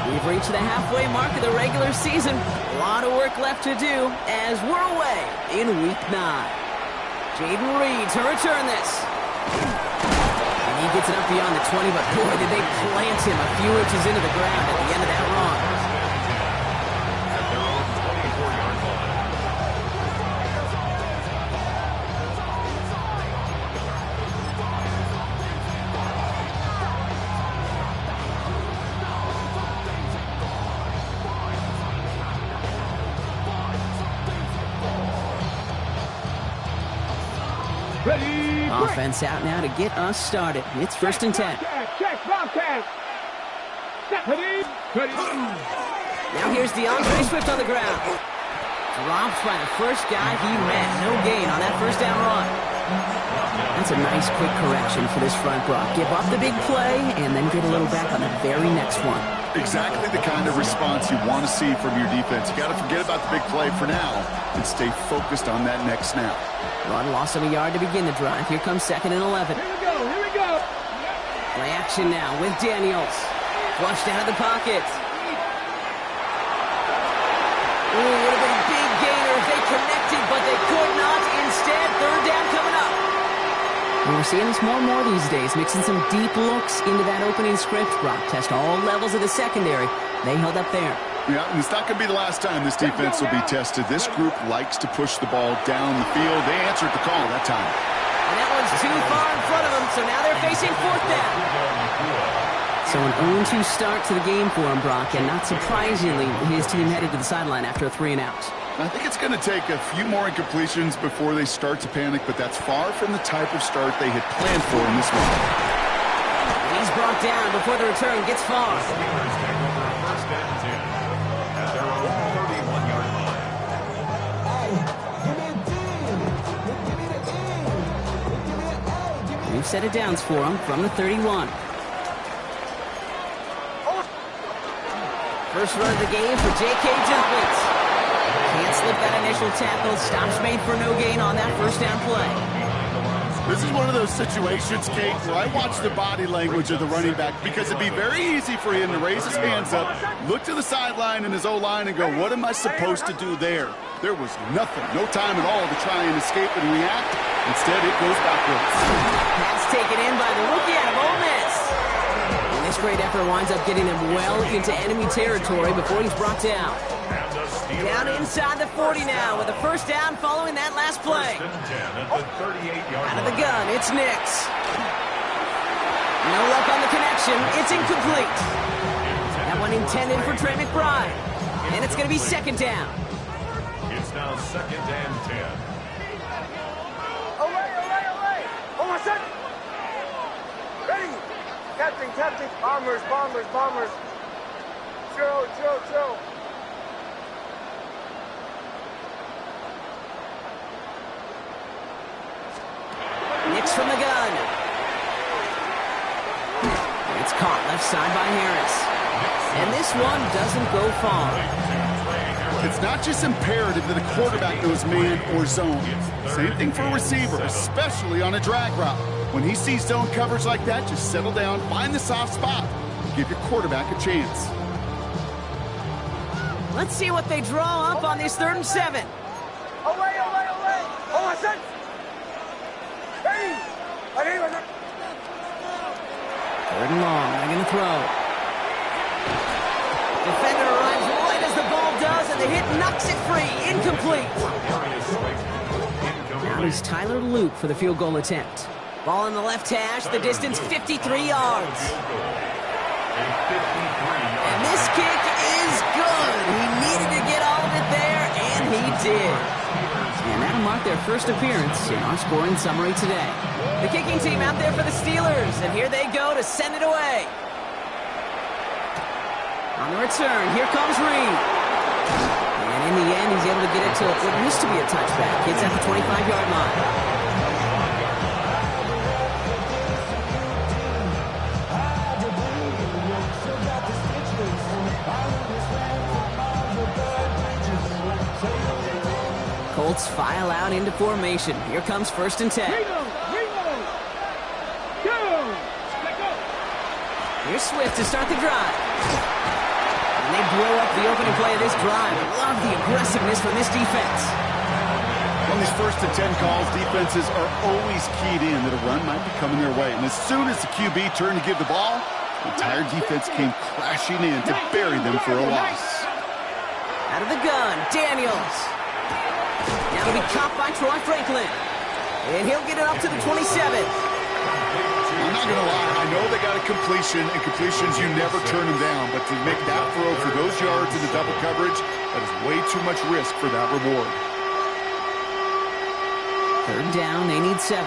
We've reached the halfway mark of the regular season. A lot of work left to do as we're away in Week 9. Jayden Reed to return this. And he gets it up beyond the 20, but boy, did they plant him a few inches into the ground at the end of that run. Offense out now to get us started. It's 1st and 10. Check, Bobcat. Now here's DeAndre Swift on the ground. Drops by the first guy he met. No gain on that first down run. That's a nice quick correction for this front, Brock. Give up the big play and then get a little back on the very next one. Exactly the kind of response you want to see from your defense. You got to forget about the big play for now and stay focused on that next snap. Run loss of a yard to begin the drive. Here comes 2nd and 11. Here we go. Play action now with Daniels. Flushed out of the pocket. Ooh, would have been a big gainer if they connected, but they could not. Instead, 3rd down coming up. And we're seeing this more and more these days, mixing some deep looks into that opening script. Brock test all levels of the secondary. They held up there. Yeah, and it's not going to be the last time this defense will be tested. This group likes to push the ball down the field. They answered the call that time. And that one's too far in front of them, so now they're facing 4th down. So an 0-2 start to the game for him, Brock, and not surprisingly, his team headed to the sideline after a 3 and out. I think it's going to take a few more incompletions before they start to panic, but that's far from the type of start they had planned for in this one. He's brought down before the return gets far. We've set it downs for him from the 31. First run of the game for J.K. Jumblets. Can't slip that initial tackle. Stops made for no gain on that first down play. This is one of those situations, Kate, where I watch the body language of the running back because it'd be very easy for him to raise his hands up, look to the sideline and his O-line and go, what am I supposed to do there? There was nothing, no time at all to try and escape and react. Instead, it goes backwards. Pass taken in by the rookie out of Ole Miss. And this great effort winds up getting him well into enemy territory before he's brought down. Down inside the 40 now with a first down following that last play. Out of the gun, it's Nix. No luck on the connection. It's incomplete. That one intended for Trey McBride. And it's going to be 2nd down. It's now 2nd and 10. Away. Hold on, son. Ready. Captain. Bombers. Drill. Nix from the gun. It's caught left side by Harris. And this one doesn't go far. It's not just imperative that a quarterback knows man or zone. Same thing for a receiver, especially on a drag route. When he sees zone coverage like that, just settle down, find the soft spot, give your quarterback a chance. Let's see what they draw up on this 3rd and 7. Away. Hold on, son. Ready. 3rd and long. They're going to throw. Defender arrives right as the ball does, and the hit knocks it free. Incomplete. Now is Tyler Luke for the field goal attempt. Ball in the left hash, the distance 53 yards. And this kick is good. He needed to get all of it there, and he did. And that'll mark their first appearance in our scoring summary today. The kicking team out there for the Steelers, and here they go to send it away. On the return, here comes Reed. And in the end, he's able to get it to what used to be a touchback. It's at the 25-yard line. Colts file out into formation. Here comes 1st and 10. Here's Swift to start the drive. And they blow up the opening play of this drive. Love the aggressiveness from this defense. On these 1st and 10 calls, defenses are always keyed in that a run might be coming their way. And as soon as the QB turned to give the ball, the entire defense came crashing in to bury them for a loss. Out of the gun, Daniels. Now to be caught by Troy Franklin. And he'll get it up to the 27. I'm not going to lie, I know they got a completion, and completions, you never turn them down. But to make that throw for those yards in the double coverage, that is way too much risk for that reward. 3rd down, they need 7.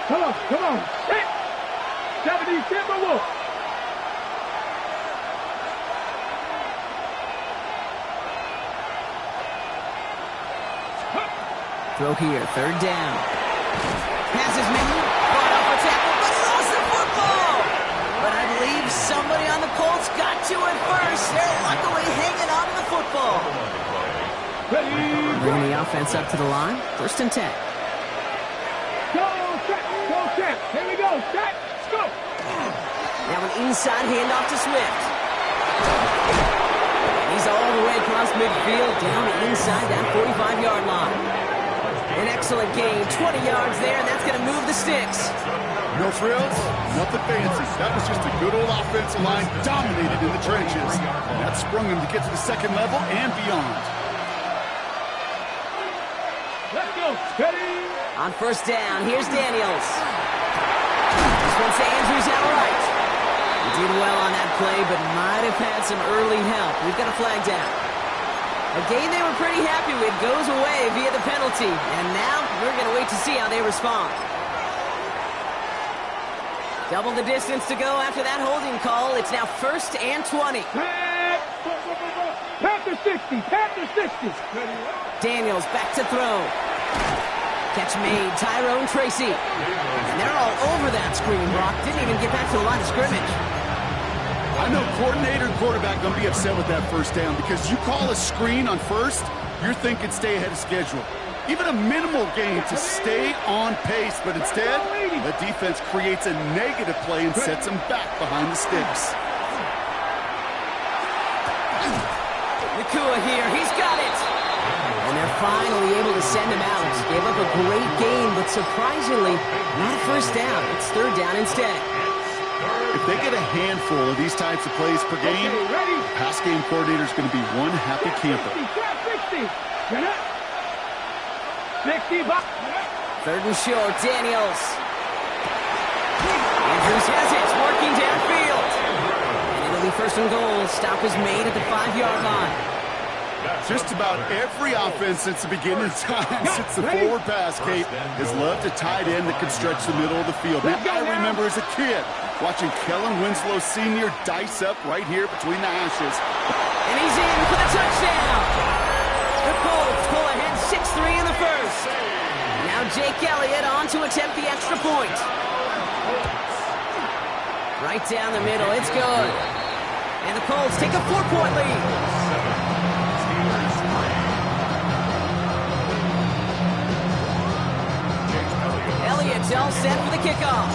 Come on. 70, Timber Wolf. Throw here, 3rd down. Passes made, brought up for tackle, but lost the football. But I believe somebody on the Colts got to it first. They're luckily hanging on to the football. Bring the offense up to the line. 1st and 10. Go, set. Here we go, set, go. Now an inside handoff to Swift. And he's all the way across midfield, down inside that 45-yard line. An excellent gain, 20 yards there, and that's going to move the sticks. No frills, nothing fancy. That was just a good old offensive line dominated in the trenches. And that sprung them to get to the 2nd level and beyond. Let's go, steady. On 1st down, here's Daniels. This one's to Andrews out right. He did well on that play, but might have had some early help. We've got a flag down. A game they were pretty happy with goes away via the penalty. And now we're going to wait to see how they respond. Double the distance to go after that holding call. It's now 1st and 20. Panther 60. Daniels back to throw. Catch made, Tyrone Tracy. And they're all over that screen, Brock. Didn't even get back to the line of scrimmage. I know coordinator and quarterback going to be upset with that 1st down because you call a screen on 1st, you're thinking stay ahead of schedule. Even a minimal gain to stay on pace, but instead, the defense creates a negative play and sets them back behind the sticks. Nakua here, he's got it! And they're finally able to send him out. Gave up a great gain, but surprisingly, not a 1st down. It's 3rd down instead. If they get a handful of these types of plays per game, the pass game coordinator is going to be one happy camper. 60. 3rd and short, Daniels. Andrews has it, working downfield. And it'll be 1st and goal. Stop is made at the 5-yard line. Just about every offense since the beginning of time, since the forward pass, Kate, has loved a tight end that can stretch the middle of the field. Now, I remember as a kid watching Kellen Winslow Sr. dice up right here between the hashes. And he's in for the touchdown. The Colts pull ahead 6-3 in the 1st. Now Jake Elliott on to attempt the extra point. Right down the middle, it's good. And the Colts take a 4-point lead. Elliott's all set for the kickoff.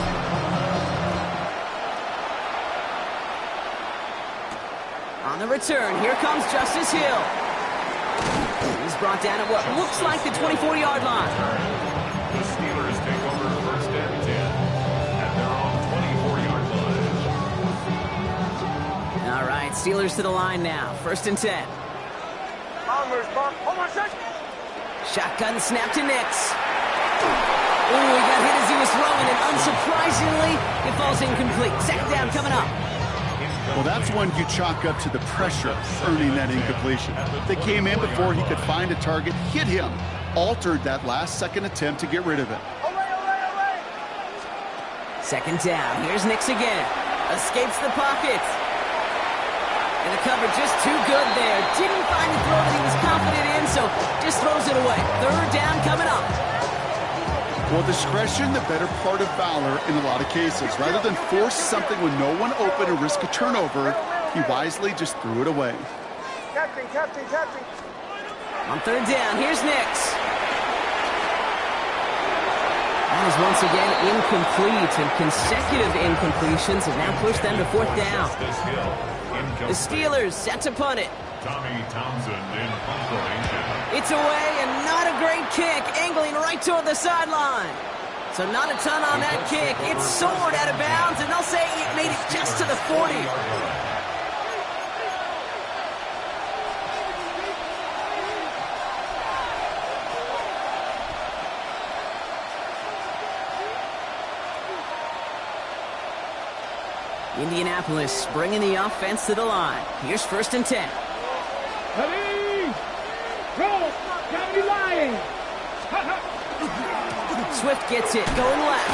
On the return, here comes Justice Hill. He's brought down at what looks like the 24-yard line. The Steelers take over 1st and 10 at their own 24-yard line. All right, Steelers to the line now. 1st and 10. Bombers, hold on a second. Shotgun snap to Nix. Ooh, he got hit as he was throwing, and unsurprisingly, it falls incomplete. 2nd down coming up. Well, that's one you chalk up to the pressure earning that incompletion. They came in before he could find a target, hit him, altered that last-second attempt to get rid of it. 2nd down. Here's Nix again. Escapes the pocket. And the cover just too good there. Didn't find the throw that he was confident in, so just throws it away. 3rd down coming up. Well, discretion, the better part of valor in a lot of cases. Rather than force something with no one open and risk a turnover, he wisely just threw it away. Captain. On 3rd down, here's Nix. That is once again incomplete, and consecutive incompletions have now pushed them to fourth down. The Steelers set to punt it. Tommy Townsend in punt formation. It's away, and not a great kick, angling right toward the sideline. So not a ton on that kick. It's soared out of bounds, and they'll say it made it just to the 40. Indianapolis bringing the offense to the line. Here's 1st and 10. Ready? Roll. County line. Swift gets it, going left.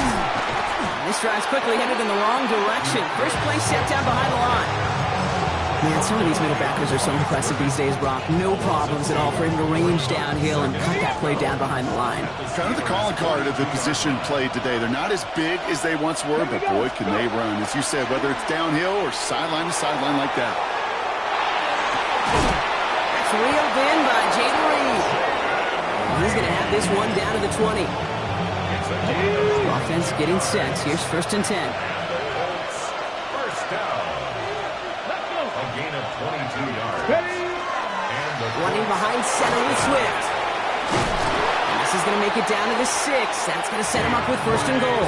This drive's quickly headed in the wrong direction. First play set down behind the line. Man, some of these middle backers are so impressive these days, Brock. No problems at all for him to range downhill and cut that play down behind the line. Kind of the calling card of the position played today. They're not as big as they once were, but boy, can they run. As you said, whether it's downhill or sideline to sideline like that. That's reeled in by Jaden Reed. He's going to have this one down to the 20. Offense getting set. Here's 1st and 10. First down. A gain of 22 yards. Running behind center with Swift. And this is going to make it down to the 6. That's going to set him up with 1st and goal.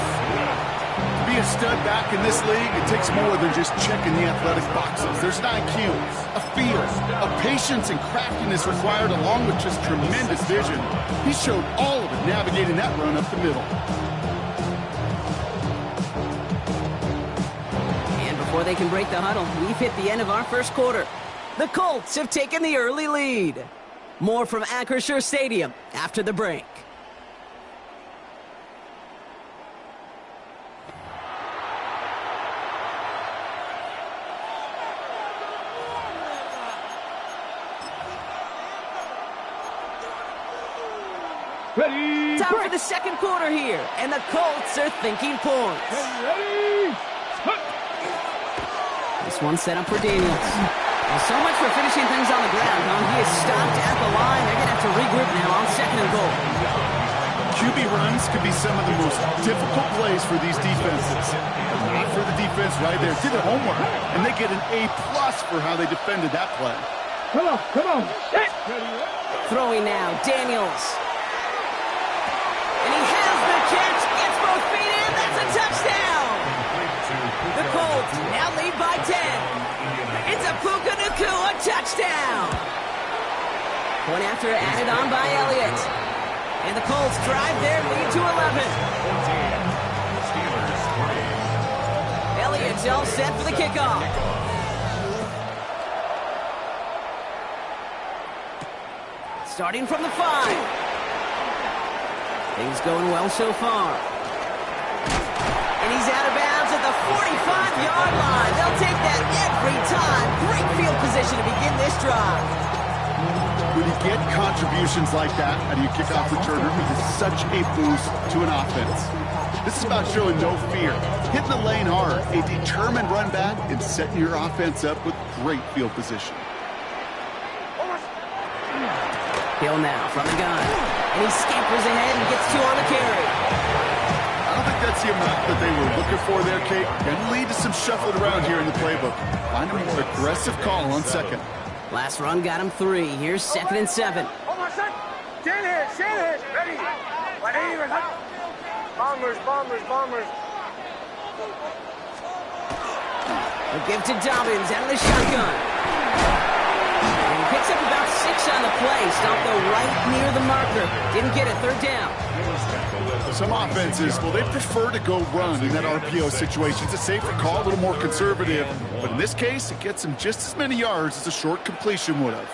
To be a stud back in this league, it takes more than just checking the athletic boxes. There's an IQ, a feel, a patience and craftiness required along with just tremendous vision. He showed all of it navigating that run up the middle. And before they can break the huddle, we've hit the end of our first quarter. The Colts have taken the early lead. More from Acrisure Stadium after the break. Ready? Time for the second quarter here, and the Colts are thinking points. Ready? This one set up for Daniels. Well, so much for finishing things on the ground, huh? He is stopped at the line. They're going to have to regroup now on 2nd and goal. QB runs could be some of the most difficult plays for these defenses. Not for the defense right there. Did their homework, and they get an A+ for how they defended that play. Come on. Set. Throwing now, Daniels. And he has the catch, gets both feet in, that's a touchdown! The Colts now lead by 10. It's a Puka Nacua touchdown! One after added on by Elliott. And the Colts drive their lead to 11. Elliott's all set for the kickoff. Starting from the 5. Things going well so far. And he's out of bounds at the 45-yard line. They'll take that every time. Great field position to begin this drive. When you get contributions like that out of your kickoff returner, it is such a boost to an offense. This is about showing no fear, hitting the lane hard, a determined run back, and setting your offense up with great field position. Hill now from the gun. And he scampers ahead and gets 2 on the carry. I don't think that's the amount that they were looking for there, Kate. Going to lead to some shuffling around here in the playbook. Find a more aggressive call on 2nd. Last run got him 3. Here's 2nd and 7. Stand here. Ready? Bombers. A give to Dobbins out of the shotgun. And he picks up about 6 on the play. Stopped though right near the marker. Didn't get it. 3rd down. Some offenses, well, they prefer to go run in that RPO situation. It's a safer call, a little more conservative. But in this case, it gets them just as many yards as a short completion would have.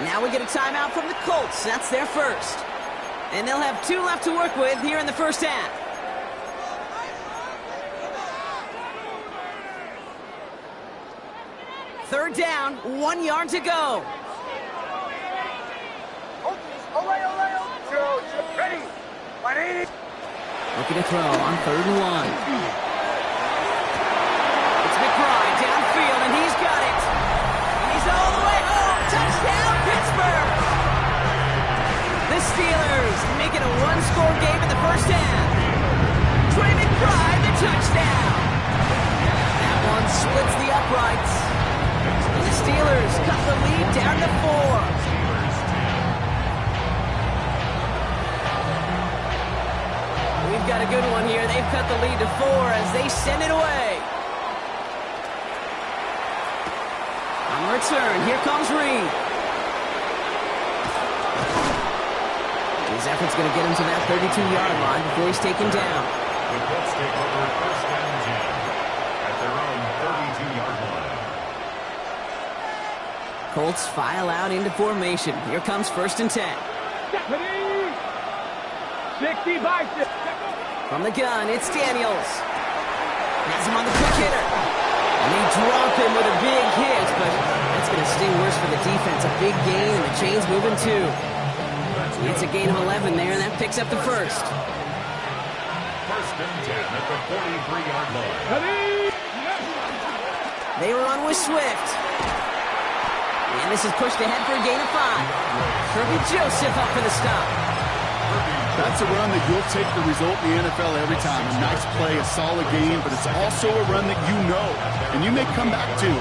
Now we get a timeout from the Colts. That's their first. And they'll have 2 left to work with here in the first half. Third down, 1 yard to go. Ready? Looking to throw on 3rd and 1. It's McBride downfield, and he's got it. He's all the way home. Touchdown, Pittsburgh! The Steelers make it a 1-score game in the first half. the 4. Steelers 10. We've got a good one here. They've cut the lead to 4 as they send it away. On return, here comes Reed. His effort's going to get him to that 32-yard line before he's taken down. The Colts take over first and 10 at their own 32-yard line. Colts file out into formation. Here comes first and 10. 60 by 6. From the gun, it's Daniels. Has him on the quick hitter. And they drop him with a big hit, but that's going to sting worse for the defense. A big gain, and the chain's moving too. It's a gain of 11 there, and that picks up the first. First and 10 at the 43-yard line. They run with Swift. And this is pushed ahead for a gain of 5. Kirby Joseph up for the stop. That's a run that you'll take the result in the NFL every time. A nice play, a solid game, but it's also a run that you know, and you may come back to.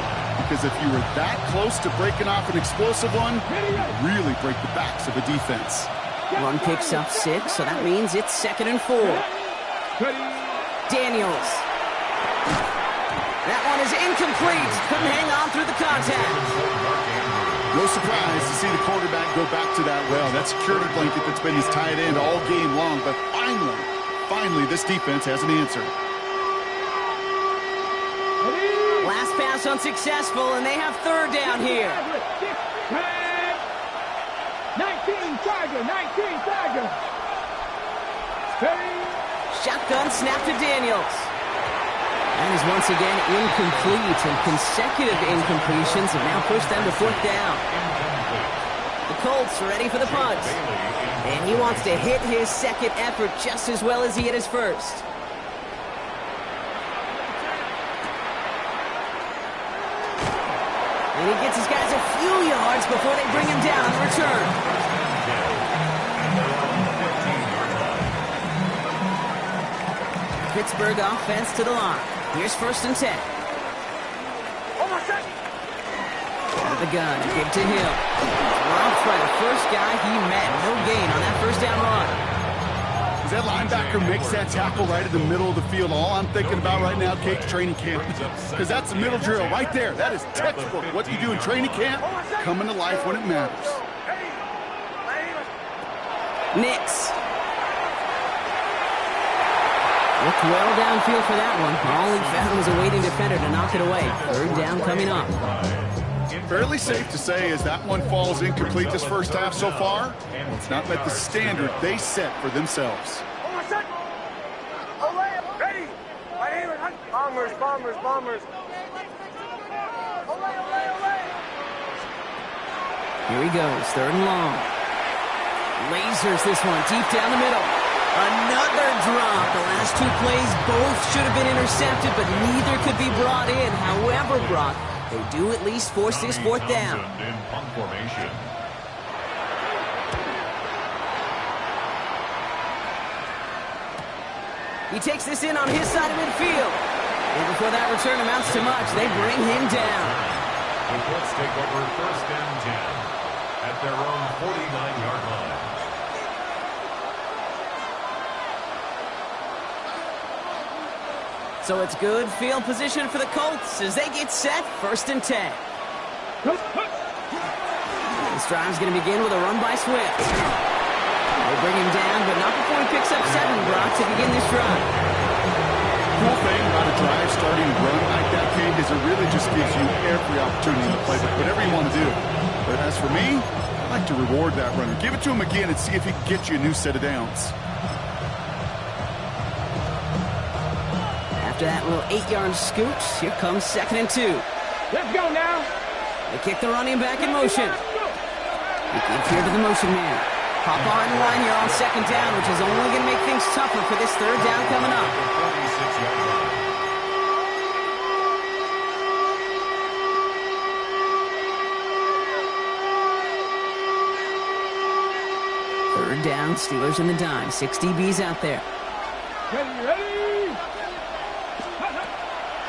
Because if you were that close to breaking off an explosive one, you really break the backs of the defense. Run picks up 6, so that means it's 2nd and 4. Daniels. That one is incomplete. Couldn't hang on through the contact. No surprise to see the quarterback go back to that well. That security blanket that's been his tight end all game long, but finally this defense has an answer. Last pass unsuccessful, and they have 3rd down here. 19 Tiger. Shotgun snap to Daniels. That is once again incomplete, and consecutive incompletions have now pushed them to 4th down. The Colts are ready for the punt, and he wants to hit his second effort just as well as he hit his first. And he gets his guys a few yards before they bring him down on the return. Pittsburgh offense to the line. Here's first and 10. Out of the gun, give to Hill. Dropped by the first guy he met. No gain on that first down run. As that linebacker makes that tackle right in the middle of the field, all I'm thinking about right now, Kate's training camp. Because that's the middle drill right there. That is textbook. What you do in training camp, coming to life when it matters. Nix. Looked well downfield for that one. All he found was a waiting defender to knock it away. 3rd down coming up. Fairly safe to say as that one falls incomplete this first half so far, it's not met the standard they set for themselves. Bombers. Here he goes, 3rd and long. Lasers this one deep down the middle. Another drop. The last 2 plays both should have been intercepted, but neither could be brought in. However, Brock, they do at least force this 4th down. In punt formation. He takes this in on his side of midfield. And before that return amounts to much, they bring him down. The Colts take over first and 10 at their own 49-yard line. So it's good field position for the Colts as they get set, first and 10. This drive's going to begin with a run by Swift. They bring him down, but not before he picks up 7, Brock, to begin this drive. Cool thing about a drive starting to run like that, Kate, is it really just gives you every opportunity to play whatever you want to do. But as for me, I like to reward that runner. Give it to him again and see if he can get you a new set of downs. After that little 8-yard scoot, here comes 2nd and 2. Let's go now. They kick the running back in motion. He gives here to the motion man. Pop on the line here on 2nd down, which is only going to make things tougher for this 3rd down coming up. 46-yard line. 3rd down, Steelers in the dime. 6 DBs out there. Ready.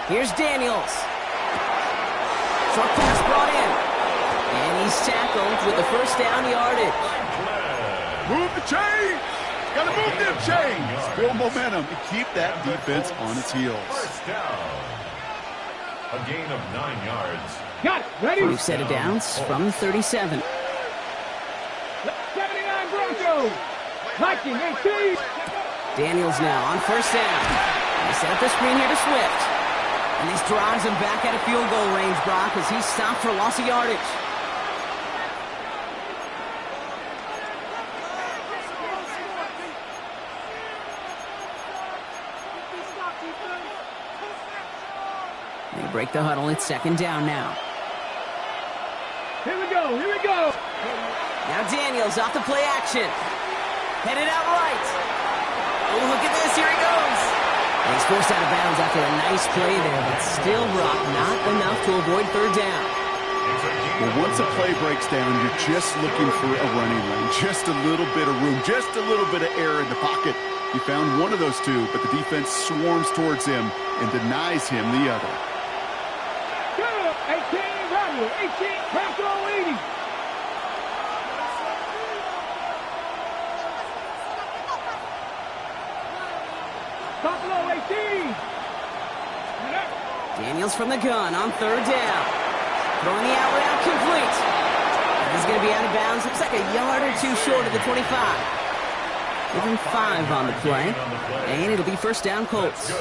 Here's Daniels. Short pass brought in. And he He's tackled with the first down yardage. Move the chains! Gotta move them chains! Build momentum and keep that defense on its heels. First down. A gain of 9 yards. Got it. Ready? Brief set of downs from 37. 79 Broncos. Viking 18. Daniels now on first down. They set up the screen here to Swift. And this drives him back out of field goal range, Brock, as he's stopped for loss of yardage. They break the huddle. It's second down now. Here we go. Here we go. Now Daniels off the play action. Headed out right. Oh, look at this. Here he goes. And he's forced out of bounds after a nice play there, but still, Brock, not enough to avoid third down. Well, once a play breaks down, you're just looking for a running lane. Just a little bit of room, just a little bit of air in the pocket. He found one of those two, but the defense swarms towards him and denies him the other. 18 Rebel. 18 Bronco 80. Buffalo 18. Daniels from the gun on third down. Throwing the out route complete. And he's going to be out of bounds. Looks like a yard or two short of the 25. Give him 5 on the play. And it'll be first down Colts.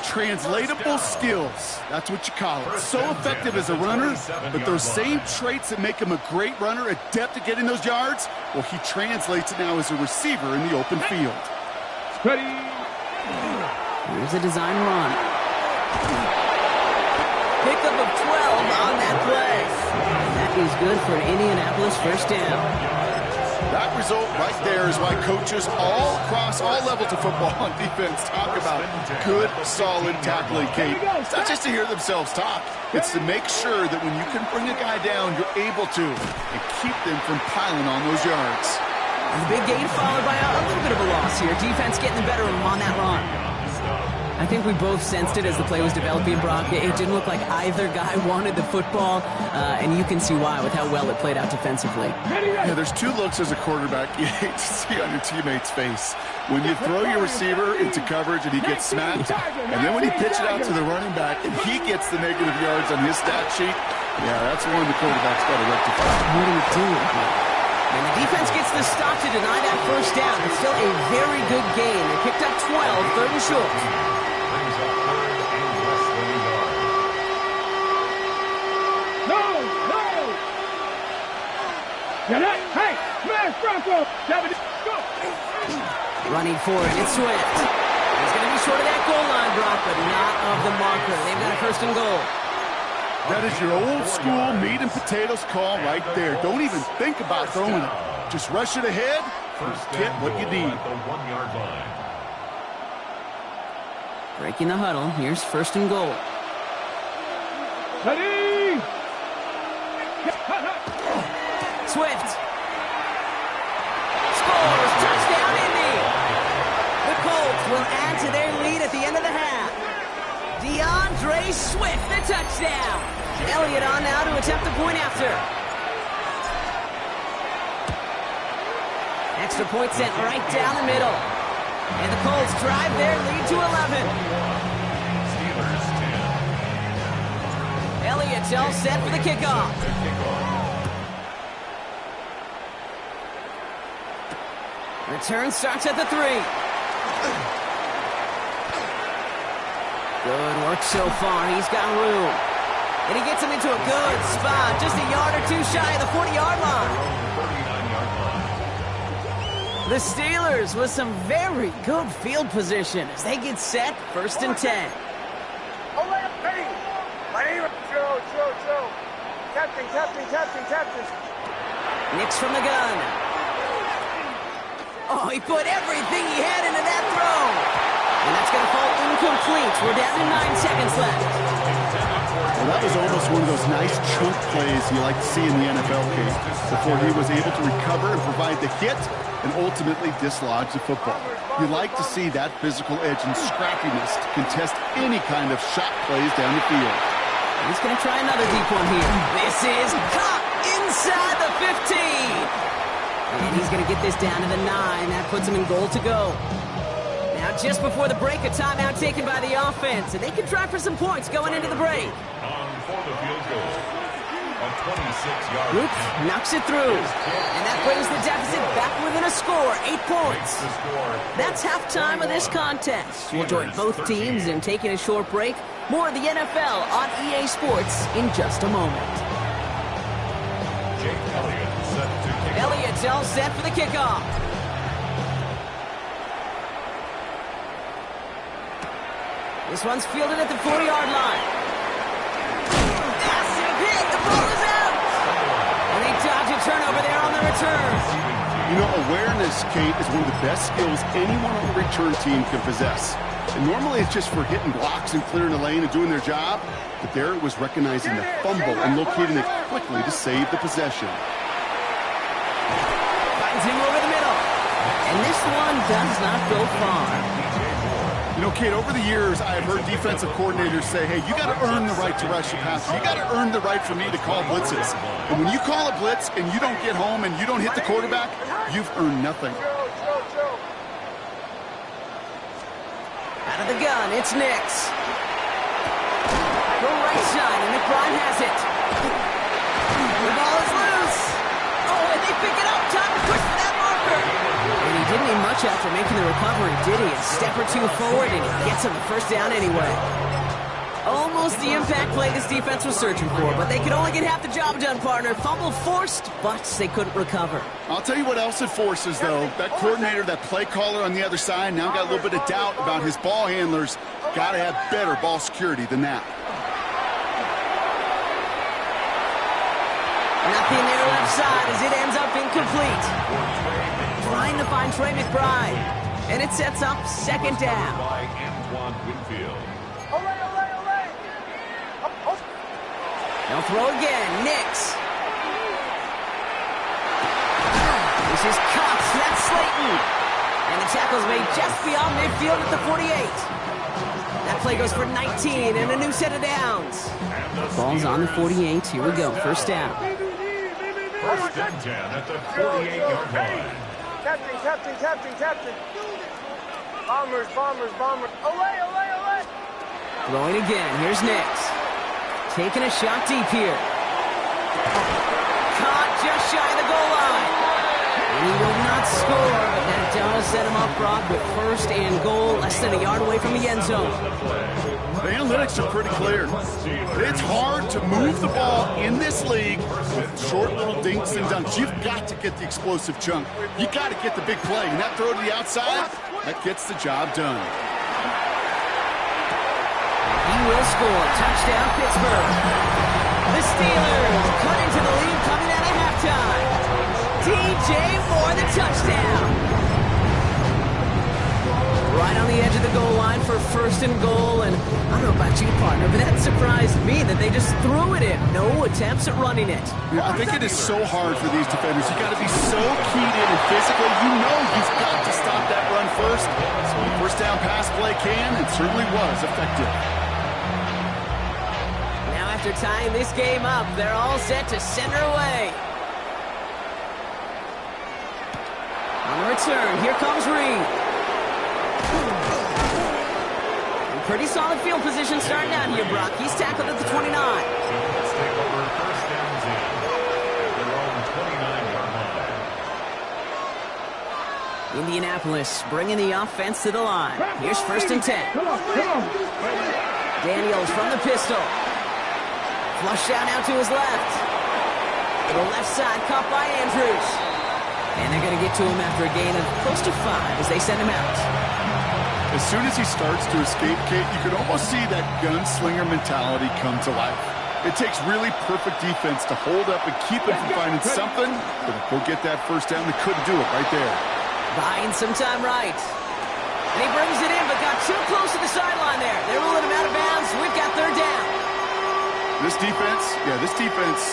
Translatable skills. That's what you call it. So effective as a runner, but those same traits that make him a great runner, adept at getting those yards, well, he translates it now as a receiver in the open field. Ready. Here's a design run. Pickup of 12 on that play. That is good for an Indianapolis first down. That result right there is why coaches all across all levels of football on defense talk about good, solid tackling, Kate. It's not just to hear themselves talk. It's to make sure that when you can bring a guy down, you're able to and keep them from piling on those yards. And the big gain followed by a little bit of a loss here. Defense getting the better of him on that run. I think we both sensed it as the play was developing, Brock. It didn't look like either guy wanted the football, and you can see why with how well it played out defensively. Yeah, there's 2 looks as a quarterback you hate to see on your teammate's face. When you throw your receiver into coverage and he gets smacked, and then when you pitch it out to the running back and he gets the negative yards on his stat sheet, yeah, that's one the quarterback's got to rectify. What do you do? And the defense gets the stop to deny that first down. It's still a very good game. They picked up 12, third and short. Hey, smash Bronco. Go. Running for it, it's Swift. He's going to be short of that goal line, Brock, but not of the marker. They've got a first and goal. That is your old school meat and potatoes call right there. Don't even think about throwing it. Just rush it ahead and get what you need. At the 1-yard line. Breaking the huddle. Here's first and goal. Ready. Swift. Scores. Touchdown, Indy. The Colts will add to their lead at the end of the half. DeAndre Swift, the touchdown. Elliott on now to attempt the point after. Extra point sent right down the middle. And the Colts drive their lead to 11. Steelers 10. Elliott's all set for the kickoff. Return starts at the 3. Good work so far. He's got room. And he gets him into a good spot. Just a yard or two shy of the 40-yard line. The Steelers with some very good field position as they get set, first and 10. Nix from the gun. Oh, he put everything he had into that throw. And that's going to fall incomplete. We're down to 9 seconds left. Well, that was almost one of those nice chunk plays you like to see in the NFL case before he was able to recover and provide the hit and ultimately dislodge the football. You like to see that physical edge and scrappiness to contest any kind of shot plays down the field. He's going to try another deep one here. This is caught inside the 15. And he's going to get this down to the 9. That puts him in goal to go. Now, just before the break, a timeout taken by the offense, and they can try for some points going into the break. On for the field goal. A 26-yard Oops, knocks it through. And that brings the deficit back within a score, 8 points. That's halftime of this contest. We'll join both teams in taking a short break. More of the NFL on EA Sports in just a moment. Jake Elliott set to kick. Elliott's all set for the kickoff. This one's fielded at the 40-yard line. Massive hit. The ball is out. And they dodge a turnover there on the return. You know, awareness, Kate, is one of the best skills anyone on the return team can possess. And normally it's just for hitting blocks and clearing the lane and doing their job. But there it was recognizing the fumble and locating it quickly to save the possession. Finds him over the middle. And this one does not go far. You know, Kate, over the years, I've heard defensive coordinators say, hey, you got to earn the right to rush your passer. You got to earn the right for me to call blitzes. And when you call a blitz and you don't get home and you don't hit the quarterback, you've earned nothing. Out of the gun, it's Nix. Go right side, and McBride has it. The ball is loose. Oh, and they pick it up. Time to push for that marker. And he didn't need much after making the recovery, did he? A step or two forward, and he gets him the first down anyway. Almost the impact play this defense was searching for, but they could only get half the job done, partner. Fumble forced, but they couldn't recover. I'll tell you what else it forces, though. That coordinator, that play caller on the other side, now got a little bit of doubt about his ball handlers. Got to have better ball security than that. Nothing there left side as it ends up incomplete. Trying to find Trey McBride. And it sets up second down. By Antoine Winfield. They'll throw again. Nix. This is Cox. That's Slayton. And the tackle's made just beyond midfield at the 48. That play goes for 19 and a new set of downs. Ball's on the 48. Here we go. First down. First and 10 at the 48-yard line. Captain. Bombers. Away. Throwing again. Here's Nix. Taking a shot deep here. Caught just shy of the goal line. And he will not score, but that does set him up broad with first and goal, less than a yard away from the end zone. The analytics are pretty clear. It's hard to move the ball in this league with short little dinks and dunks. You've got to get the explosive chunk. You got to get the big play. And that throw to the outside, that gets the job done. He will score. Touchdown, Pittsburgh. The Steelers cut into the lead coming out of halftime. DJ Moore, the touchdown. Right on the edge of the goal line for first and goal. And I don't know about you, partner, but that surprised me that they just threw it in. No attempts at running it. Yeah, I think it is so hard for these defenders. You got to be so keyed in and physically. You know you've got to stop that run first. So the first down pass play can and certainly was effective. After tying this game up, they're all set to send her away. On the return, here comes Reed. And pretty solid field position starting out here, Brock. He's tackled at the 29. Let's take over first downs in at their own 29-yard line. Indianapolis bringing the offense to the line. Here's first and 10. Come on. Daniels from the pistol. Flush out now to his left. To the left side, caught by Andrews. And they're going to get to him after a gain of close to 5 as they send him out. As soon as he starts to escape, Kate, you can almost see that gunslinger mentality come to life. It takes really perfect defense to hold up and keep him from finding something, but if they'll get that first down, they couldn't do it right there. Buying some time right. And he brings it in, but got too close to the sideline there. They're ruling him out of bounds. We've got third down. This defense,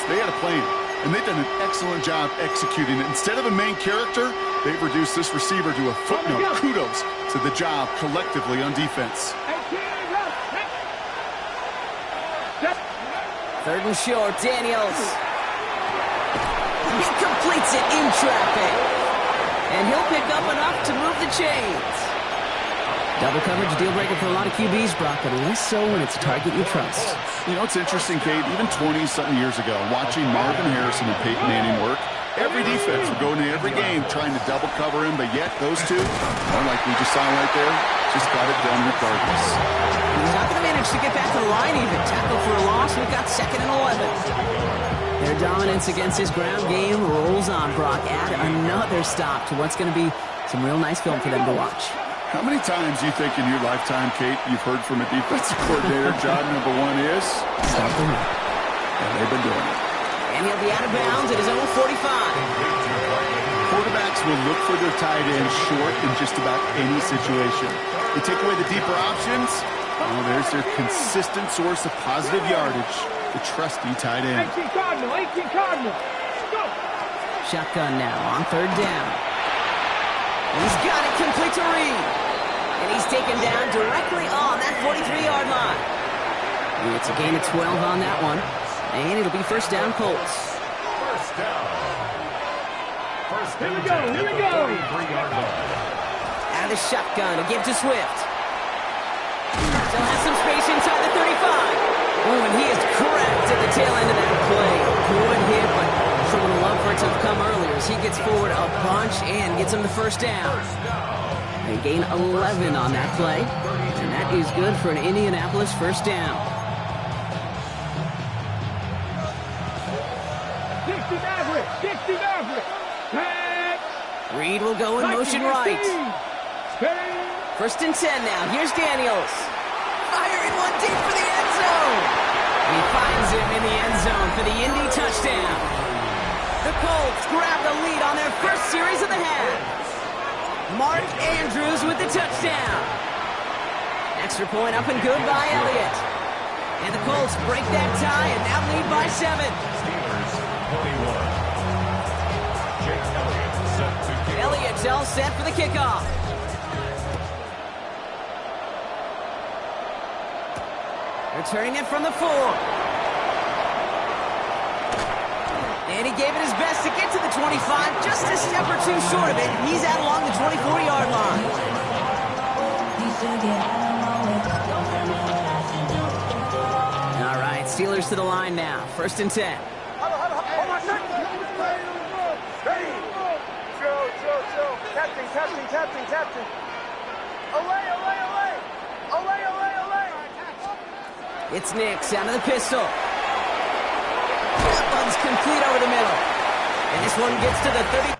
they had a plan, and they've done an excellent job executing it. Instead of a main character, they've reduced this receiver to a footnote. Kudos to the job collectively on defense. Third and short, Daniels. He completes it in traffic. And he'll pick up enough to move the chains. Double coverage deal breaker for a lot of QBs, Brock, but less so when it's a target you trust. You know, it's interesting, Kate, even 20-something years ago, watching Marvin Harrison and Peyton Manning work, every defense would go into every game trying to double cover him, but yet those two, well, like we just saw right there, just got it done regardless. He's not going to manage to get back to the line even. Tackle for a loss. We've got 2nd and 11. Their dominance against his ground game rolls on, Brock. Add another stop to what's going to be some real nice film for them to watch. How many times do you think in your lifetime, Kate, you've heard from a defensive coordinator, job number 1 is? Stop the run. And they've been doing it. And he'll be out of bounds at his own 45. Quarterbacks will look for their tight end short in just about any situation. They take away the deeper options. Oh, there's their consistent source of positive yardage, the trusty tight end. 18 Cardinal, 18 Cardinal. Go. Shotgun now on 3rd down. He's got it complete to Reed. And he's taken down directly on that 43-yard line. It's a gain of 12 on that one. And it'll be 1st down, Colts. First down. Here we go, here we go. 43-yard line. Out of the shotgun, a give to Swift. Still has some space inside the 35. Oh, and he is cracked at the tail end of that play. Good hit, but sure would have loved for it to have come earlier as he gets forward a bunch and gets him the 1st down. They gain 11 on that play, and that is good for an Indianapolis 1st down. 60 Maverick, 60 Maverick. Tag. Reed will go in motion right. 1st and 10 now. Here's Daniels. Firing one deep for the end zone. He finds him in the end zone for the Indy touchdown. The Colts grab the lead on their 1st series of the half. Mark Andrews with the touchdown. Extra point up and good by Elliott. And the Colts break that tie and now lead by 7. Steelers 21. Jake Elliott set to kick. Elliott's all set for the kickoff. Returning it from the 4. And he gave it his best to get to the 25, just a step or two short of it. He's out along the 24-yard line. All right, Steelers to the line now. 1st and 10. Captain. Olay. It's Nix out of the pistol. That one's complete over the middle. And this one gets to the 30.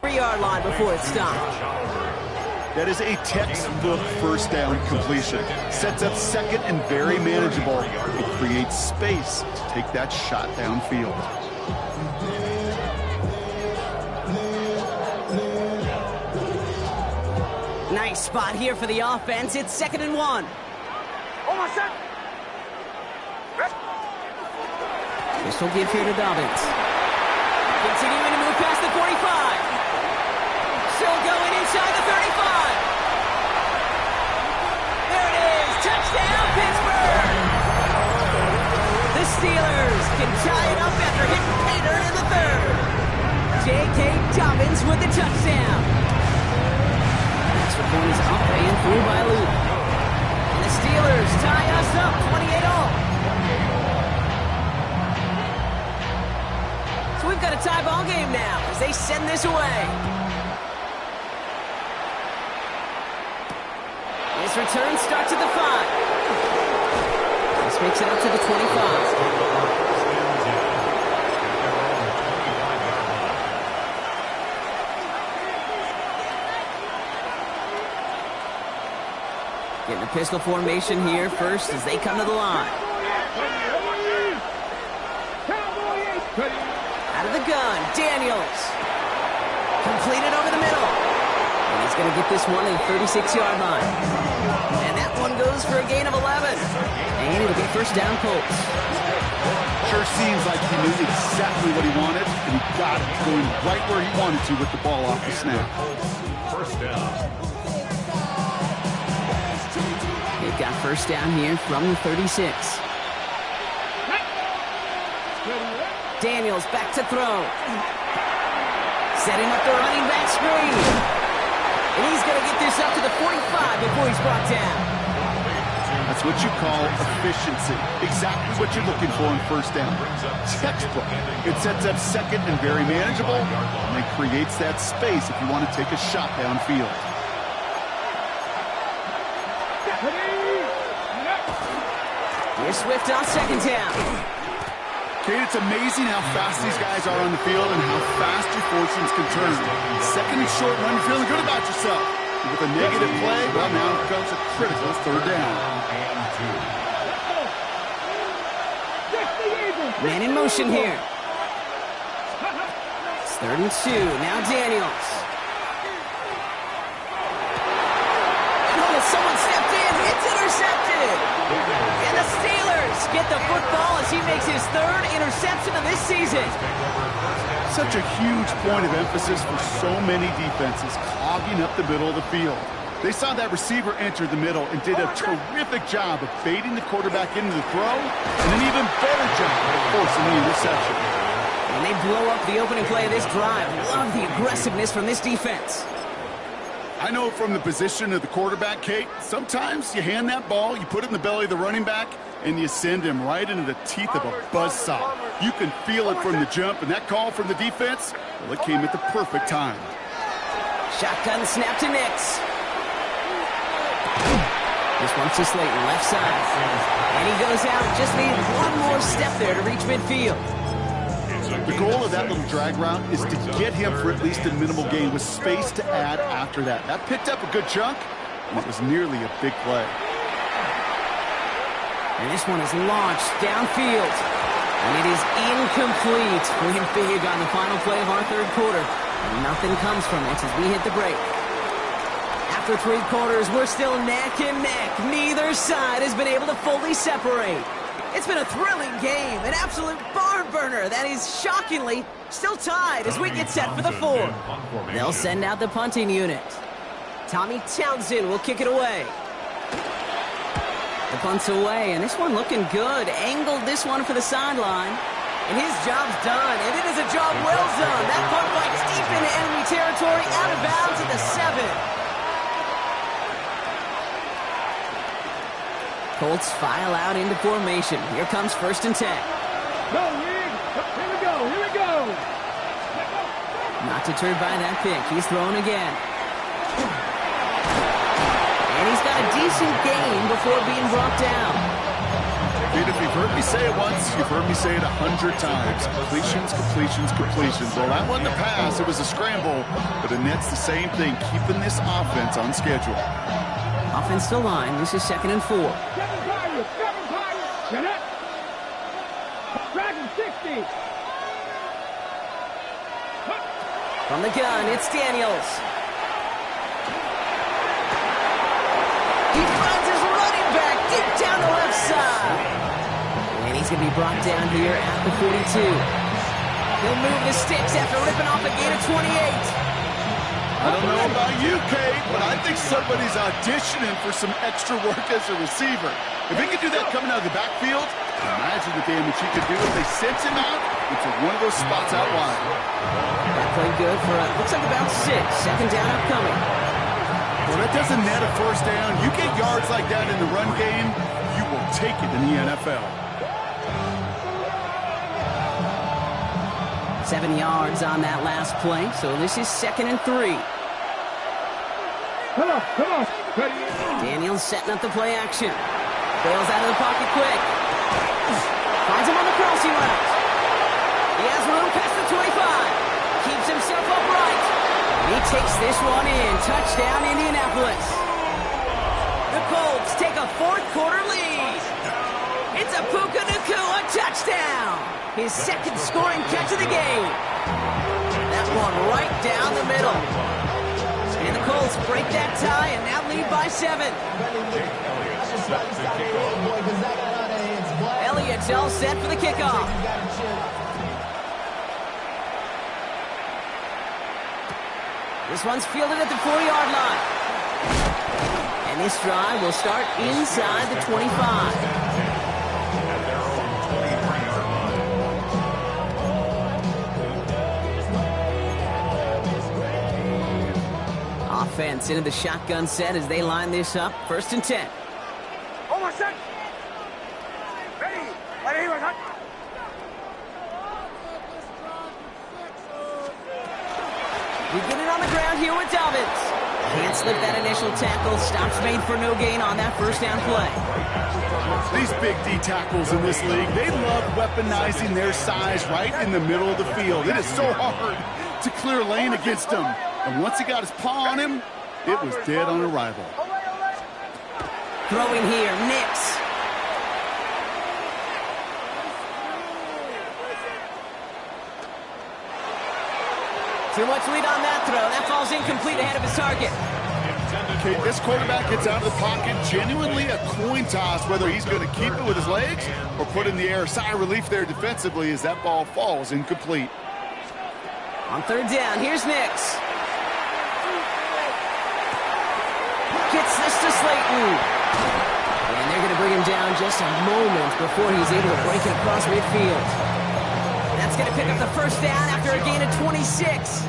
3-yard line before it stopped. That is a textbook first down completion. Sets up second and very manageable. It creates space to take that shot downfield. Nice spot here for the offense. It's 2nd and 1. Pistol give here to Dobbins. Continuing to move past the 45. Still going inside the 35. There it is. Touchdown, Pittsburgh. The Steelers can tie it up after hitting Pater in the 3rd. J.K. Dobbins with the touchdown. Extra point is up and through by Luke. And the Steelers tie us up 28-all. So we've got a tie ball game now as they send this away. This return starts at the 5. This makes it up to the 25. Getting a pistol formation here first as they come to the line. Out of the gun, Daniels. Completed over the middle. And he's going to get this one at the 36-yard line. And that one goes for a gain of 11. And it'll be first down Colts. Sure seems like he knew exactly what he wanted, and he got it, going right where he wanted to with the ball off the snap. First down. They've got first down here from the 36. Daniels back to throw. Setting up the running back screen. And he's going to get this up to the 45 before he's brought down. That's what you call efficiency. Exactly what you're looking for in first down. Textbook. It sets up second and very manageable, and it creates that space if you want to take a shot downfield. Here's Swift on second down. Kate, it's amazing how fast these guys are on the field and how fast your fortunes can turn. Second and short run, you're feeling good about yourself. With a negative play, well, now comes a critical third down. Man in motion here. It's 3rd and 2. Now Daniels. Oh, someone stepped in. It's intercepted. And the Steelers get the football as he makes his 3rd interception of this season. Such a huge point of emphasis for so many defenses, clogging up the middle of the field. They saw that receiver enter the middle and did a terrific job of baiting the quarterback into the throw, and an even better job of forcing the interception. And they blow up the opening play of this drive. Love the aggressiveness from this defense. I know from the position of the quarterback, Kate, sometimes you hand that ball, you put it in the belly of the running back, and you send him right into the teeth of a buzzsaw. You can feel it from the jump, and that call from the defense, well, it came at the perfect time. Shotgun snap to Nix. This one's to Slayton, left side. And he goes out, just needs one more step there to reach midfield. The goal of that little drag route is to get him for at least a minimal gain with space to add after that. That picked up a good chunk, and it was nearly a big play. And this one is launched downfield. And it is incomplete. Win big on the final play of our 3rd quarter. And nothing comes from it as we hit the break. After 3 quarters, we're still neck and neck. Neither side has been able to fully separate. It's been a thrilling game, an absolute barn burner that is shockingly still tied as we get set for the 4th. They'll send out the punting unit. Tommy Townsend will kick it away. The punt's away, and this one looking good. Angled this one for the sideline. And his job's done, and it is a job well done. That punt bites deep into enemy territory, out of bounds at the 7. Colts file out into formation. Here comes 1st and 10. Go, Reed. Here we go. Here we go. Not deterred by that pick. He's throwing again. And he's got a decent gain before being brought down. Kid, if you've heard me say it once, you've heard me say it 100 times. Completions, completions, completions. Well, that wasn't a pass. It was a scramble. But Annette's the same thing, keeping this offense on schedule. Offense to line. This is 2nd and 4. 7 Tigers. 7 Tigers. Jeanette. Dragon 60. From the gun, it's Daniels. He finds his running back deep down the left side. And he's going to be brought down here at the 42. He'll move the sticks after ripping off a gain of 28. I don't know about you, Kate, but I think somebody's auditioning for some extra work as a receiver. If he could do that coming out of the backfield, imagine the damage he could do if they sent him out into one of those spots out wide. That played good for, looks like about 6. 2nd down upcoming. Well, that doesn't net a first down. You get yards like that in the run game, you will take it in the NFL. 7 yards on that last play, so this is 2nd and 3. Come on, come on. Ready. Daniels setting up the play action. Bails out of the pocket quick. Finds him on the crossing route. He has room past the 25. Keeps himself upright. He takes this one in. Touchdown, Indianapolis. The Colts take a 4th quarter lead. It's a Puka Nacua touchdown. His 2nd scoring catch of the game. That one right down the middle. And the Colts break that tie and now lead by 7. Elliott's all set for the kickoff. This one's fielded at the 4-yard line. And this drive will start inside the 25. Offense into the shotgun set as they line this up. 1st and 10. Almost set. Ready. Ready. We get it on the ground here with Dobbins. Can't slip that initial tackle. Stops made for no gain on that 1st down play. These big D tackles in this league, they love weaponizing their size right in the middle of the field. It is so hard to clear lane against them. And once he got his paw on him, it was dead on arrival. Throwing here, Nix. Too much lead on that throw. That falls incomplete ahead of his target. Okay, this quarterback gets out of the pocket, genuinely a coin toss, whether he's going to keep it with his legs or put in the air. Sigh of relief there defensively as that ball falls incomplete. On 3rd down, here's Nix. Gets this to Slayton. And they're going to bring him down just a moment before he's able to break it across midfield. That's going to pick up the 1st down after a gain of 26.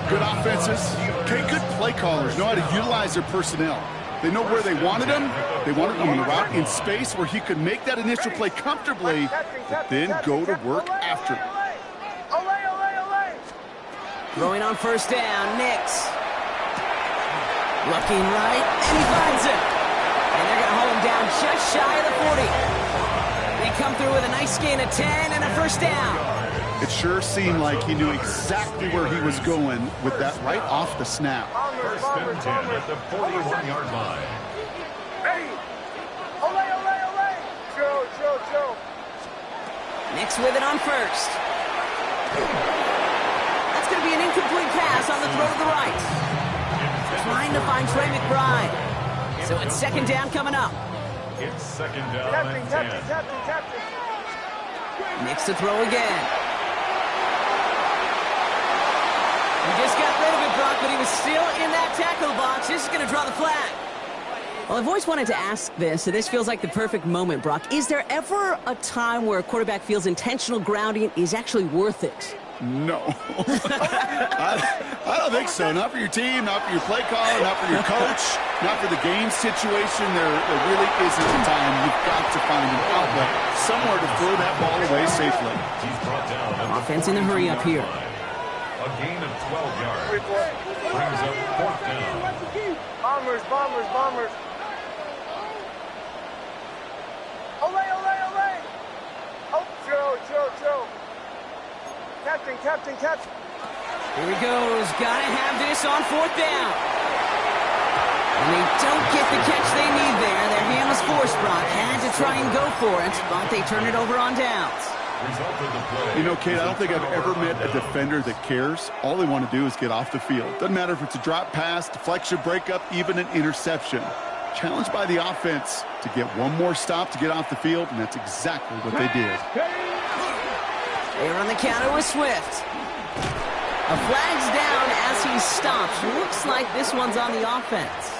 Good offenses. Okay, good play callers know how to utilize their personnel. They know where they wanted him. They wanted him on the route in space where he could make that initial play comfortably, but then go to work after. Throwing on 1st down, Nix. Looking right, and he finds it. And they're going to hold him down just shy of the 40. They come through with a nice gain of 10 and a 1st down. It sure seemed like he knew exactly where he was going with that right off the snap. 1st and 10 at the 41-yard line. Ready. Olay, olay, olay. Joe. Nix with it on 1st. That's going to be an incomplete pass on the throw to the right. Trying to find Trey McBride. So it's 2nd down coming up. It's 2nd down and 10. Nix to throw again. He just got rid of it, Brock, but he was still in that tackle box. This is going to draw the flag. Well, I've always wanted to ask this, so this feels like the perfect moment, Brock. Is there ever a time where a quarterback feels intentional grounding is actually worth it? No. I don't think so. Not for your team, not for your play caller, not for your coach, not for the game situation. There really isn't a time. You've got to find an outlet somewhere to throw that ball away safely. He's brought down Offense in the hurry up here. a gain of 12 yards. Brings up 4th down. Bombers. Olay, olay, olay. Captain. Here he goes. Gotta have this on 4th down. And they don't get the catch they need there. Their hand was forced, Brock. Had to try and go for it, but they turn it over on downs. You know, Kate, I don't think I've ever met a defender that cares. All they want to do is get off the field. Doesn't matter if it's a drop pass, deflection, breakup, even an interception. Challenged by the offense to get one more stop to get off the field, and that's exactly what they did. They run the counter with Swift. A flag's down as he stops. Looks like this one's on the offense.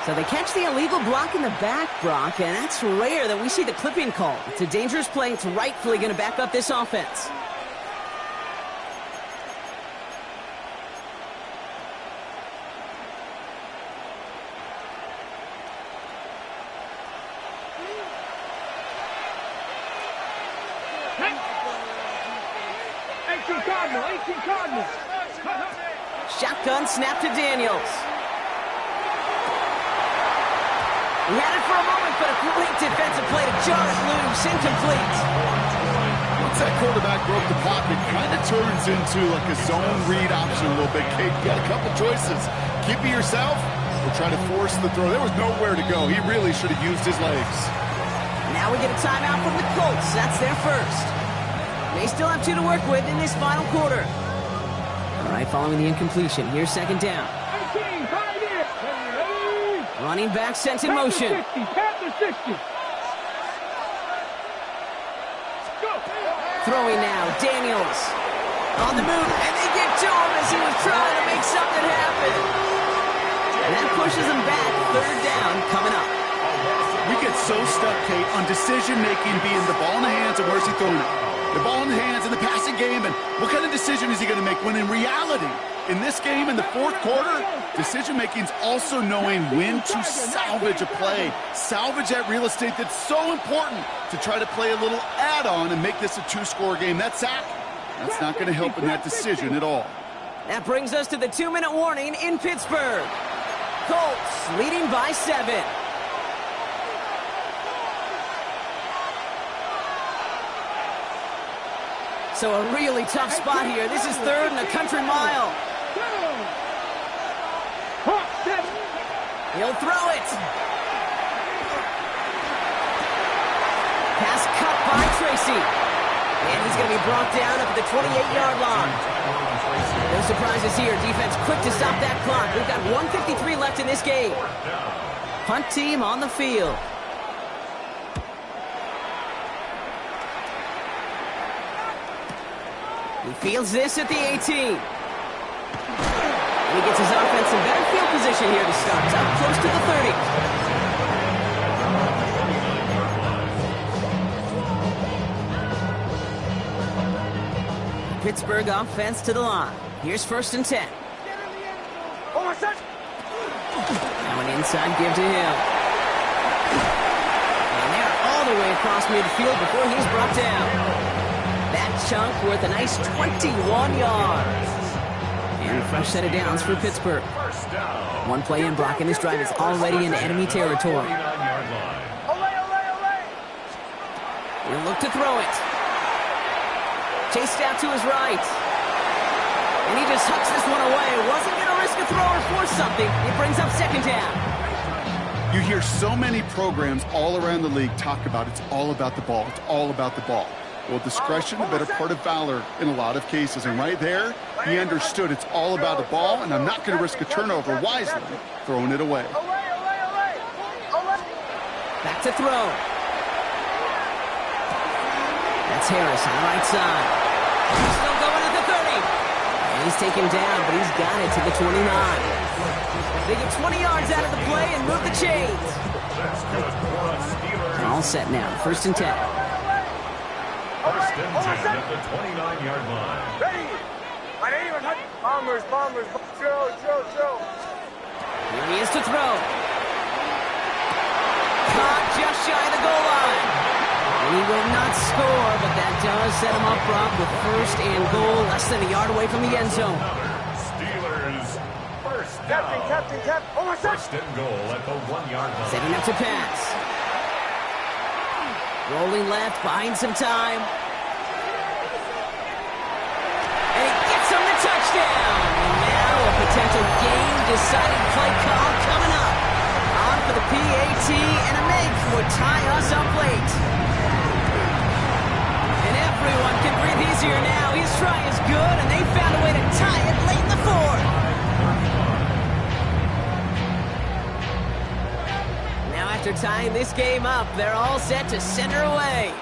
So they catch the illegal block in the back, Brock, and that's rare that we see the clipping call. It's a dangerous play. It's rightfully going to back up this offense. Cardinal. Shotgun snap to Daniels. He had it for a moment, but a great defensive play to jar it loose. Incomplete. Once that quarterback broke the pocket, it kind of turns into like a zone read option a little bit. Kate, you got a couple choices. Keep it yourself or try to force the throw. There was nowhere to go. He really should have used his legs. Now we get a timeout from the Colts. That's their first. They still have 2 to work with in this final quarter. All right, following the incompletion, here's 2nd down. Running back sent in motion. Throwing now, Daniels. On the move, and they get to him as he was trying to make something happen. And that pushes him back. 3rd down coming up. We get so stuck, Kate, on decision-making being the ball in the hands and where's he throwing it. The ball in the hands in the passing game, and what kind of decision is he going to make when in reality, in this game, in the 4th quarter, decision-making is also knowing when to salvage a play, salvage that real estate that's so important to try to play a little add-on and make this a 2-score game. That sack, that's not going to help in that decision at all. That brings us to the 2-minute warning in Pittsburgh. Colts leading by 7. So a really tough spot here. This is 3rd and a country mile. He'll throw it. Pass cut by Tracy. And he's going to be brought down up at the 28-yard line. No surprises here. Defense quick to stop that clock. We've got 1:53 left in this game. Punt team on the field. He fields this at the 18. And he gets his offense in better field position here to start. It's up close to the 30. Pittsburgh offense to the line. Here's 1st and 10. Now an inside give to him. And they're all the way across midfield before he's brought down. That chunk worth a nice 21 yards. And a fresh set of downs for Pittsburgh. 1 play in, Brock, and this drive is already in enemy territory. He'll look to throw it. Chased out to his right. And he just hucks this one away. Wasn't going to risk a throw or force something. It brings up 2nd down. You hear so many programs all around the league talk about it's all about the ball. It's all about the ball. Well, discretion, the better part of valor in a lot of cases. And right there, he understood it's all about the ball, and I'm not going to risk a turnover wisely, throwing it away. Back to throw. That's Harris on the right side. He's still going at the 30. And he's taken down, but he's got it to the 29. They get 20 yards out of the play and move the chains. All set now. 1st and 10. 1st and 10 at the 29-yard line. Ready. Bombers. Throw. Here he is to throw. Caught just shy of the goal line. And he will not score, but that does set him up, Brock, with 1st and goal, less than a yard away from the end zone. Steelers, 1st down. Captain. 1st and goal at the 1-yard line. Setting up to pass. Rolling left, buying some time. touchdown. And now a potential game-deciding play call coming up. On for the PAT and a make would tie us up late. And everyone can breathe easier now. His try is good, and they found a way to tie it late in the fourth. Now after tying this game up, they're all set to send her away.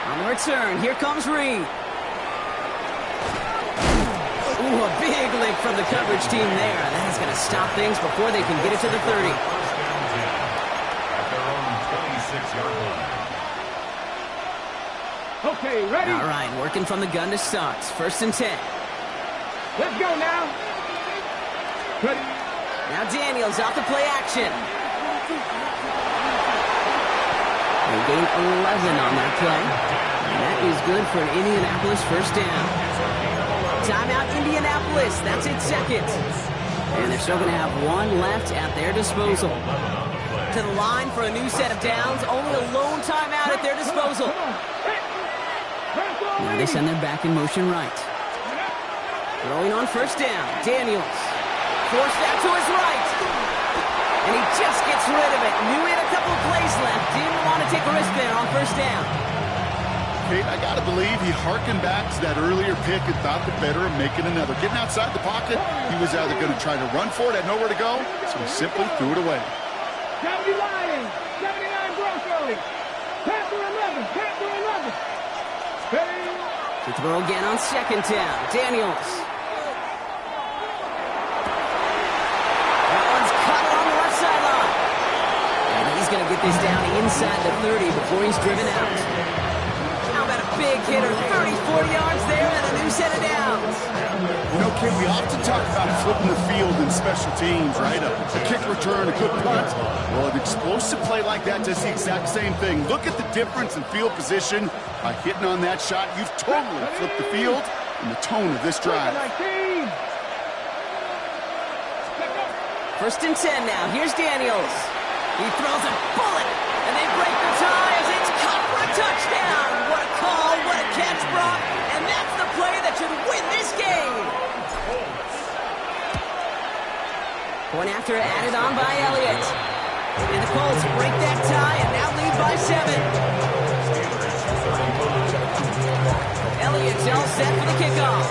On the return, here comes Reed. Ooh, a big lick from the coverage team there. That is going to stop things before they can get it to the 30. At their own 26-yard line. Okay, ready? All right, working from the gun to start. 1st and 10. Let's go now. Ready? Now Daniels off the play action. They gain 11 on that play. And that is good for an Indianapolis 1st down. Timeout Indianapolis. That's its 2nd. And they're still going to have 1 left at their disposal. To the line for a new set of downs. Only a lone timeout at their disposal. Now they send their back in motion right. Throwing on 1st down. Daniels. Forced that to his right. And he just gets rid of it. Knew he had a couple of plays left. Didn't want to take a risk there on 1st down. Kate, I got to believe he hearkened back to that earlier pick and thought the better of making another. Getting outside the pocket, he was either going to try to run for it, had nowhere to go, so he simply threw it away. 70 Lions, 79 Broncos. Panther 11, Panther 11. Ready? To throw again on 2nd down. Daniels. That one's cut along the left sideline. And he's going to get this down inside the 30 before he's driven out. How about a big hitter? 30, 40 yards there and a new set of downs. You know, Kate, we often talk about flipping the field in special teams, right? A kick return, a good punt. Well, an explosive play like that does the exact same thing. Look at the difference in field position. By hitting on that shot, you've totally flipped the field and the tone of this drive. 1st and 10 now. Here's Daniels. He throws a bullet, and they break the tie as it's caught for a touchdown. What a call, what a catch, Brock. And that's the play that should win this game. Point after added on by Elliott. And the Colts break that tie and now lead by 7. Elliott's all set for the kickoff.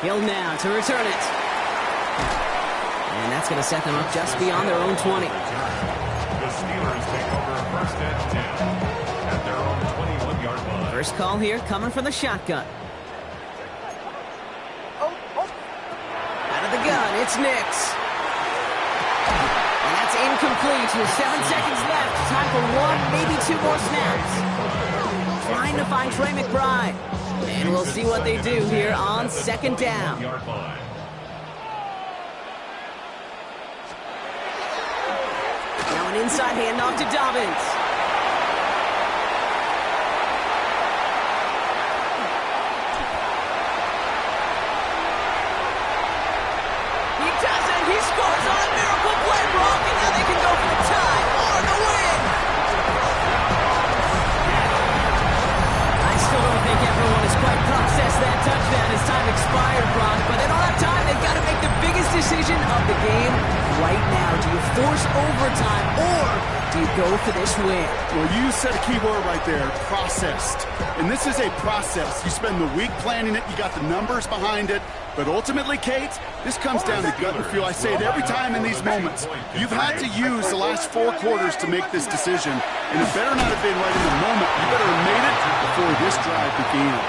Hill now to return it. And that's going to set them up just beyond their own 20. The Steelers take over 1st and 10 at their own 21-yard line. First call here coming from the shotgun. Out of the gun, it's Nix. And that's incomplete with 7 seconds left. Time for 1, maybe 2 more snaps. Trying to find Trey McBride. And we'll see what they do here on 2nd down. Now an inside handoff to Dobbins. He doesn't. He scores on a miracle play, Brock, and now they can go for the tie or the win. I still don't think everyone has quite processed that touchdown as time expired, Brock, but they don't have time. They've got to make the biggest decision of the game right now. Do you force overtime or do you go for this win? Well, you said a key word right there, processed. And this is a process. You spend the week planning it, you got the numbers behind it, but ultimately, Kate, this comes down to gut and feel. I say it every time in these moments. You've had to use the last 4 quarters to make this decision, and it better not have been right in the moment. You better have made it before this drive began.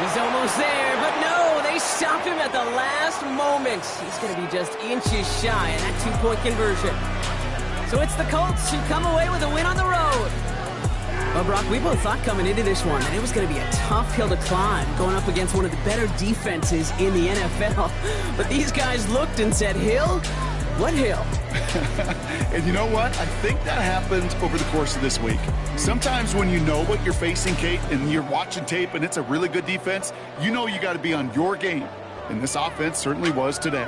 He's almost there, but no, they stopped him at the last moment. He's going to be just inches shy in that 2-point conversion. So it's the Colts who come away with a win on the road. Well, Brock, we both thought coming into this one that it was going to be a tough hill to climb, going up against one of the better defenses in the NFL. But these guys looked and said, Hill? What hill? And you know what? I think that happened over the course of this week. Sometimes when you know what you're facing, Kate, and you're watching tape and it's a really good defense, you know you got to be on your game. And this offense certainly was today.